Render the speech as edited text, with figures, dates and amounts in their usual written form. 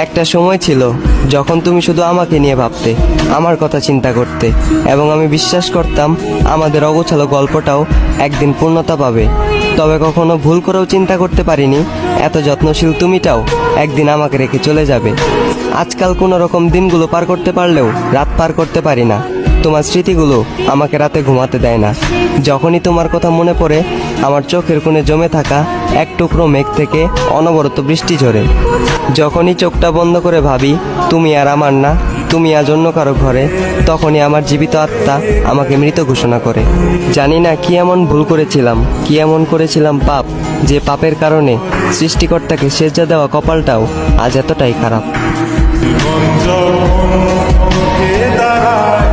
একটা সময় ছিল যখন তুমি শুধু আমাকে নিয়ে ভাবতে, আমার কথা চিন্তা করতে, এবং আমি বিশ্বাস করতাম আমাদের অগোছালো গল্পটাও একদিন পূর্ণতা পাবে। তবে কখনো ভুল করেও চিন্তা করতে পারিনি এত যত্নশীল তুমিটাও একদিন আমাকে রেখে চলে যাবে। আজকাল কোনো রকম দিনগুলো পার করতে পারলেও রাত পার করতে পারি না। তোমার স্মৃতিগুলো আমাকে রাতে ঘুমাতে দেয় না। যখনই তোমার কথা মনে পড়ে আমার চোখের কোণে জমে থাকা এক টুকরো মেঘ থেকে অনবরত বৃষ্টি ঝরে। যখনই চোখটা বন্ধ করে ভাবি তুমি আর আমার না, তুমি আজ অন্য কারো ঘরে, তখনই আমার জীবিত আত্মা আমাকে মৃত ঘোষণা করে। জানি না কি এমন ভুল করেছিলাম, কি এমন করেছিলাম পাপ, যে পাপের কারণে সৃষ্টিকর্তাকে সেজদা দেওয়া কপালটাও আজ এতটাই খারাপ। জীবন যখন মুখে দাঁড়ায়